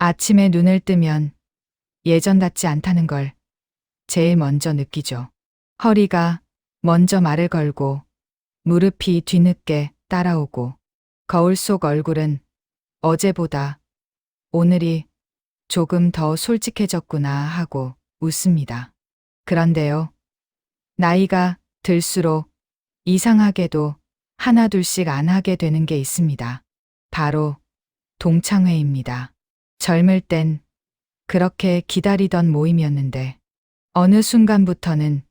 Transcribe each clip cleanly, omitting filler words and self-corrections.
아침에 눈을 뜨면 예전 같지 않다는 걸 제일 먼저 느끼죠. 허리가 먼저 말을 걸고 무릎이 뒤늦게 따라오고 거울 속 얼굴은 어제보다 오늘이 조금 더 솔직해졌구나 하고 웃습니다. 그런데요, 나이가 들수록 이상하게도 하나둘씩 안 하게 되는 게 있습니다. 바로 동창회입니다. 젊을 땐 그렇게 기다리던 모임이었는데 어느 순간부터는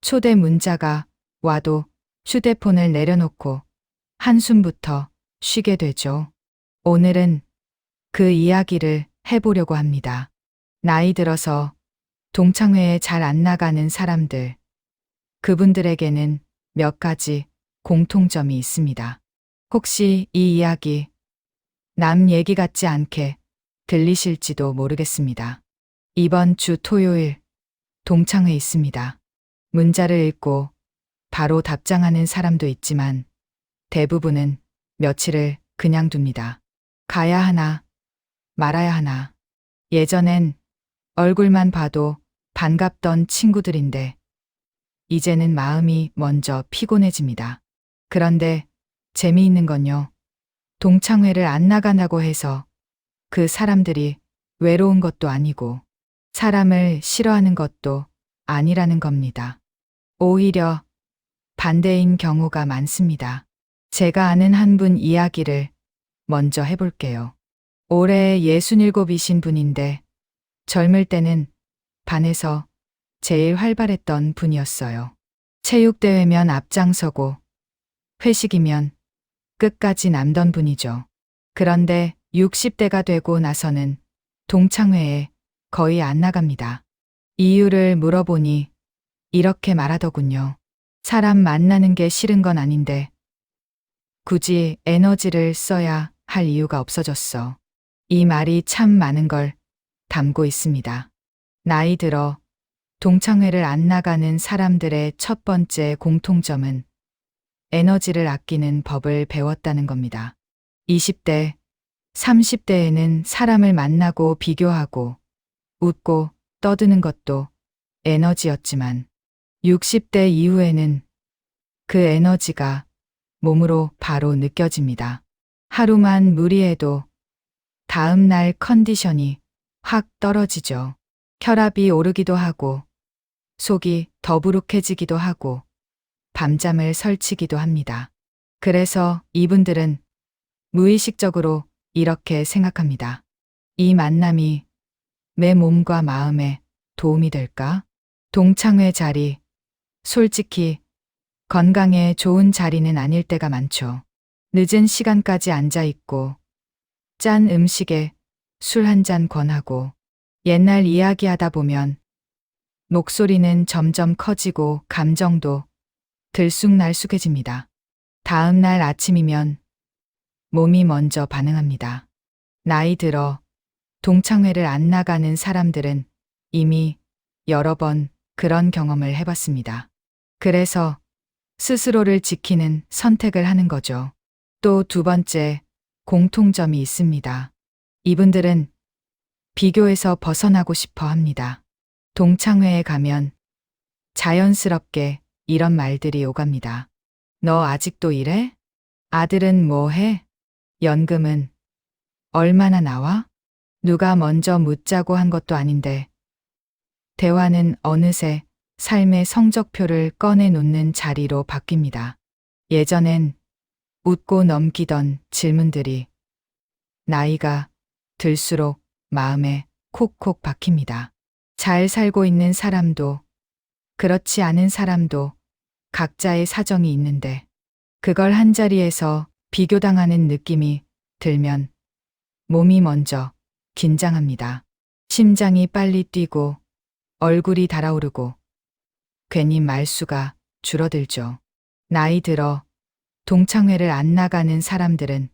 초대 문자가 와도 휴대폰을 내려놓고 한숨부터 쉬게 되죠. 오늘은 그 이야기를 해보려고 합니다. 나이 들어서 동창회에 잘 안 나가는 사람들, 그분들에게는 몇 가지 공통점이 있습니다. 혹시 이 이야기 남 얘기 같지 않게 들리실지도 모르겠습니다. 이번 주 토요일 동창회 있습니다. 문자를 읽고 바로 답장하는 사람도 있지만 대부분은 며칠을 그냥 둡니다. 가야 하나, 말아야 하나. 예전엔 얼굴만 봐도 반갑던 친구들인데 이제는 마음이 먼저 피곤해집니다. 그런데 재미있는 건요, 동창회를 안 나간다고 해서 그 사람들이 외로운 것도 아니고 사람을 싫어하는 것도 아니라는 겁니다. 오히려 반대인 경우가 많습니다. 제가 아는 한 분 이야기를 먼저 해볼게요. 올해 67이신 분인데 젊을 때는 반에서 제일 활발했던 분이었어요. 체육대회면 앞장서고 회식이면 끝까지 남던 분이죠. 그런데 60대가 되고 나서는 동창회에 거의 안 나갑니다. 이유를 물어보니 이렇게 말하더군요. 사람 만나는 게 싫은 건 아닌데 굳이 에너지를 써야 할 이유가 없어졌어. 이 말이 참 많은 걸 담고 있습니다. 나이 들어 동창회를 안 나가는 사람들의 첫 번째 공통점은 에너지를 아끼는 법을 배웠다는 겁니다. 20대, 30대에는 사람을 만나고 비교하고 웃고 떠드는 것도 에너지였지만 60대 이후에는 그 에너지가 몸으로 바로 느껴집니다. 하루만 무리해도 다음 날 컨디션이 확 떨어지죠. 혈압이 오르기도 하고 속이 더부룩해지기도 하고 밤잠을 설치기도 합니다. 그래서 이분들은 무의식적으로 이렇게 생각합니다. 이 만남이 내 몸과 마음에 도움이 될까? 동창회 자리, 솔직히 건강에 좋은 자리는 아닐 때가 많죠. 늦은 시간까지 앉아 있고 짠 음식에 술 한 잔 권하고 옛날 이야기하다 보면 목소리는 점점 커지고 감정도 들쑥날쑥해집니다. 다음 날 아침이면 몸이 먼저 반응합니다. 나이 들어 동창회를 안 나가는 사람들은 이미 여러 번 그런 경험을 해봤습니다. 그래서 스스로를 지키는 선택을 하는 거죠. 또 두 번째 공통점이 있습니다. 이분들은 비교에서 벗어나고 싶어 합니다. 동창회에 가면 자연스럽게 이런 말들이 오갑니다. 너 아직도 일해? 아들은 뭐 해? 연금은 얼마나 나와? 누가 먼저 묻자고 한 것도 아닌데. 대화는 어느새 삶의 성적표를 꺼내놓는 자리로 바뀝니다. 예전엔 웃고 넘기던 질문들이 나이가 들수록 마음에 콕콕 박힙니다. 잘 살고 있는 사람도 그렇지 않은 사람도 각자의 사정이 있는데 그걸 한자리에서 비교당하는 느낌이 들면 몸이 먼저 긴장합니다. 심장이 빨리 뛰고 얼굴이 달아오르고 괜히 말수가 줄어들죠. 나이 들어 동창회를 안 나가는 사람들은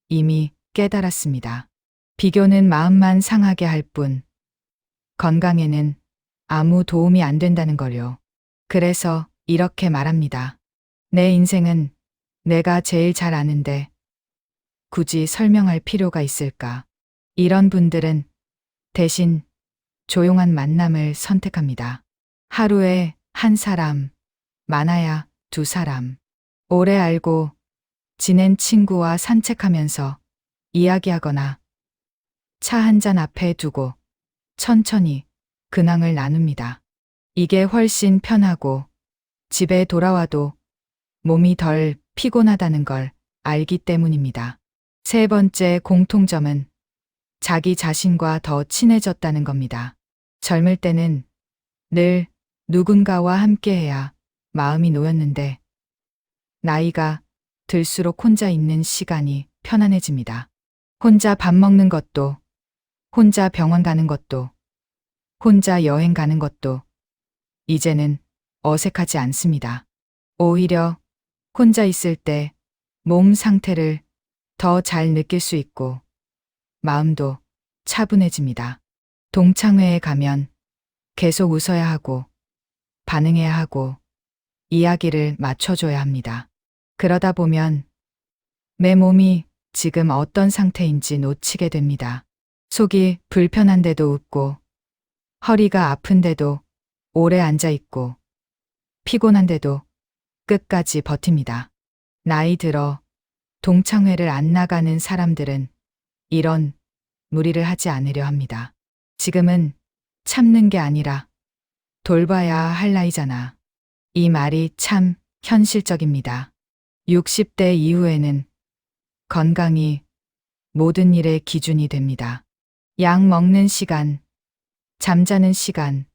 이미 깨달았습니다. 비교는 마음만 상하게 할 뿐 건강에는 아무 도움이 안 된다는 걸요. 그래서 이렇게 말합니다. 내 인생은 내가 제일 잘 아는데 굳이 설명할 필요가 있을까? 이런 분들은 대신 조용한 만남을 선택합니다. 하루에 한 사람, 많아야 두 사람. 오래 알고 지낸 친구와 산책하면서 이야기하거나 차 한 잔 앞에 두고 천천히 근황을 나눕니다. 이게 훨씬 편하고 집에 돌아와도 몸이 덜 피곤하다는 걸 알기 때문입니다. 세 번째 공통점은 자기 자신과 더 친해졌다는 겁니다. 젊을 때는 늘 누군가와 함께해야 마음이 놓였는데 나이가 들수록 혼자 있는 시간이 편안해집니다. 혼자 밥 먹는 것도, 혼자 병원 가는 것도, 혼자 여행 가는 것도 이제는 어색하지 않습니다. 오히려 혼자 있을 때 몸 상태를 더 잘 느낄 수 있고 마음도 차분해집니다. 동창회에 가면 계속 웃어야 하고 반응해야 하고 이야기를 맞춰줘야 합니다. 그러다 보면 내 몸이 지금 어떤 상태인지 놓치게 됩니다. 속이 불편한데도 웃고 허리가 아픈데도 오래 앉아 있고 피곤한데도 끝까지 버팁니다. 나이 들어 동창회를 안 나가는 사람들은 이런 무리를 하지 않으려 합니다. 지금은 참는 게 아니라 돌봐야 할 나이잖아. 이 말이 참 현실적입니다. 60대 이후에는 건강이 모든 일의 기준이 됩니다. 약 먹는 시간, 잠자는 시간,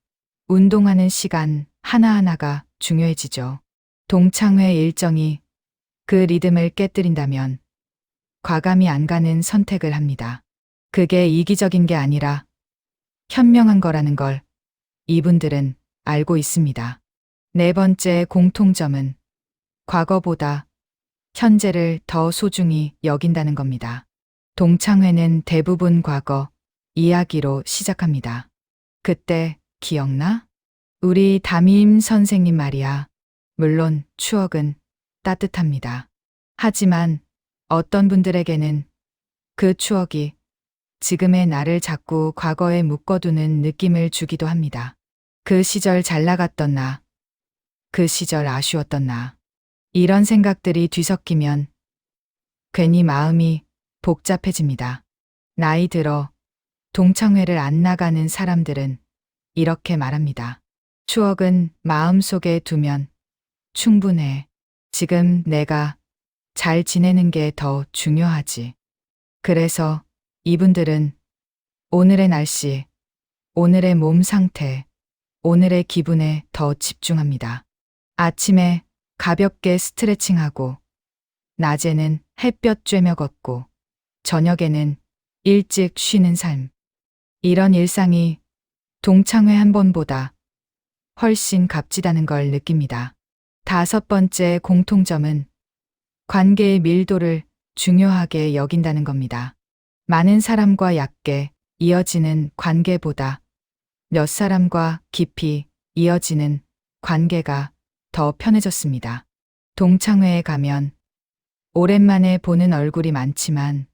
운동하는 시간 하나하나가 중요해지죠. 동창회 일정이 그 리듬을 깨뜨린다면 과감히 안 가는 선택을 합니다. 그게 이기적인 게 아니라 현명한 거라는 걸 이분들은 알고 있습니다. 네 번째 공통점은 과거보다 현재를 더 소중히 여긴다는 겁니다. 동창회는 대부분 과거 이야기로 시작합니다. 그때 기억나? 우리 담임 선생님 말이야. 물론 추억은 따뜻합니다. 하지만 어떤 분들에게는 그 추억이 지금의 나를 자꾸 과거에 묶어두는 느낌을 주기도 합니다. 그 시절 잘 나갔던 나, 그 시절 아쉬웠던 나. 이런 생각들이 뒤섞이면 괜히 마음이 복잡해집니다. 나이 들어 동창회를 안 나가는 사람들은 이렇게 말합니다. 추억은 마음속에 두면 충분해. 지금 내가 잘 지내는 게 더 중요하지. 그래서 이분들은 오늘의 날씨, 오늘의 몸 상태, 오늘의 기분에 더 집중합니다. 아침에 가볍게 스트레칭하고, 낮에는 햇볕 쬐며 걷고, 저녁에는 일찍 쉬는 삶. 이런 일상이 동창회 한 번보다 훨씬 값지다는 걸 느낍니다. 다섯 번째 공통점은 관계의 밀도를 중요하게 여긴다는 겁니다. 많은 사람과 얕게 이어지는 관계보다 몇 사람과 깊이 이어지는 관계가 더 편해졌습니다. 동창회에 가면 오랜만에 보는 얼굴이 많지만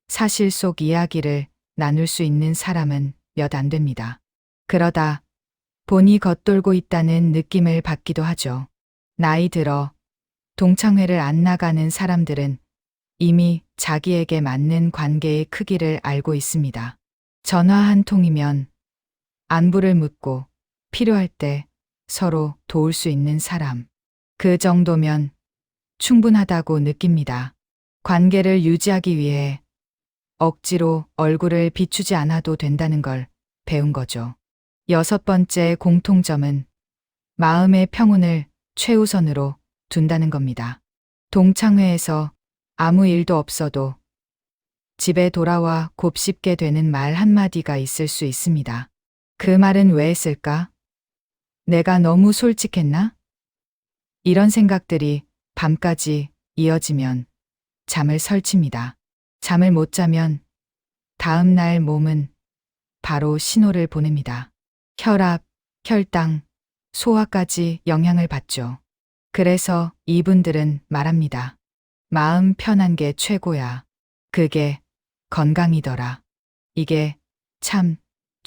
사실 속 이야기를 나눌 수 있는 사람은 몇 안 됩니다. 그러다 본이 겉돌고 있다는 느낌을 받기도 하죠. 나이 들어 동창회를 안 나가는 사람들은 이미 자기에게 맞는 관계의 크기를 알고 있습니다. 전화 한 통이면 안부를 묻고 필요할 때 서로 도울 수 있는 사람. 그 정도면 충분하다고 느낍니다. 관계를 유지하기 위해 억지로 얼굴을 비추지 않아도 된다는 걸 배운 거죠. 여섯 번째 공통점은 마음의 평온을 최우선으로 둔다는 겁니다. 동창회에서 아무 일도 없어도 집에 돌아와 곱씹게 되는 말 한마디가 있을 수 있습니다. 그 말은 왜 했을까? 내가 너무 솔직했나? 이런 생각들이 밤까지 이어지면 잠을 설칩니다. 잠을 못 자면 다음 날 몸은 바로 신호를 보냅니다. 혈압, 혈당, 소화까지 영향을 받죠. 그래서 이분들은 말합니다. 마음 편한 게 최고야. 그게 건강이더라. 이게 참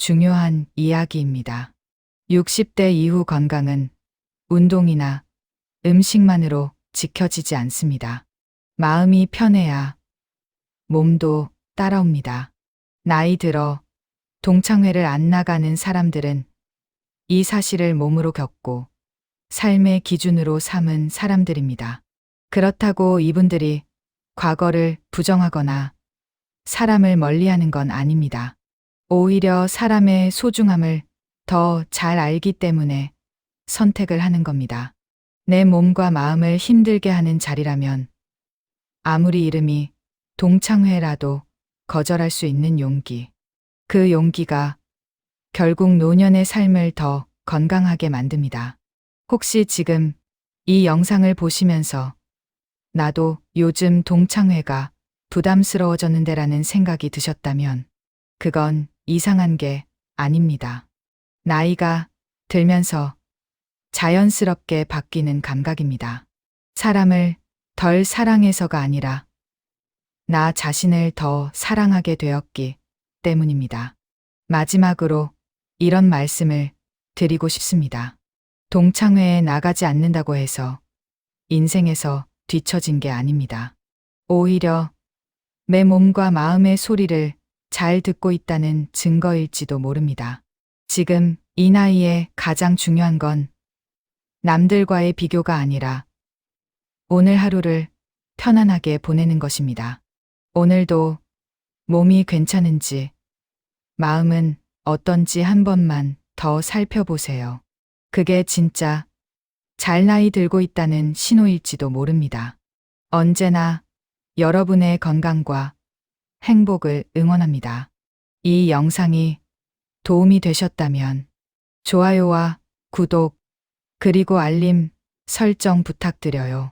중요한 이야기입니다. 60대 이후 건강은 운동이나 음식만으로 지켜지지 않습니다. 마음이 편해야 몸도 따라옵니다. 나이 들어 동창회를 안 나가는 사람들은 이 사실을 몸으로 겪고 삶의 기준으로 삼은 사람들입니다. 그렇다고 이분들이 과거를 부정하거나 사람을 멀리하는 건 아닙니다. 오히려 사람의 소중함을 더 잘 알기 때문에 선택을 하는 겁니다. 내 몸과 마음을 힘들게 하는 자리라면 아무리 이름이 동창회라도 거절할 수 있는 용기. 그 용기가 결국 노년의 삶을 더 건강하게 만듭니다. 혹시 지금 이 영상을 보시면서 나도 요즘 동창회가 부담스러워졌는데라는 생각이 드셨다면 그건 이상한 게 아닙니다. 나이가 들면서 자연스럽게 바뀌는 감각입니다. 사람을 덜 사랑해서가 아니라 나 자신을 더 사랑하게 되었기 때문입니다. 마지막으로 이런 말씀을 드리고 싶습니다. 동창회에 나가지 않는다고 해서 인생에서 뒤처진 게 아닙니다. 오히려 내 몸과 마음의 소리를 잘 듣고 있다는 증거일지도 모릅니다. 지금 이 나이에 가장 중요한 건 남들과의 비교가 아니라 오늘 하루를 편안하게 보내는 것입니다. 오늘도 몸이 괜찮은지, 마음은 어떤지 한 번만 더 살펴보세요. 그게 진짜 잘 나이 들고 있다는 신호일지도 모릅니다. 언제나 여러분의 건강과 행복을 응원합니다. 이 영상이 도움이 되셨다면 좋아요와 구독, 그리고 알림 설정 부탁드려요.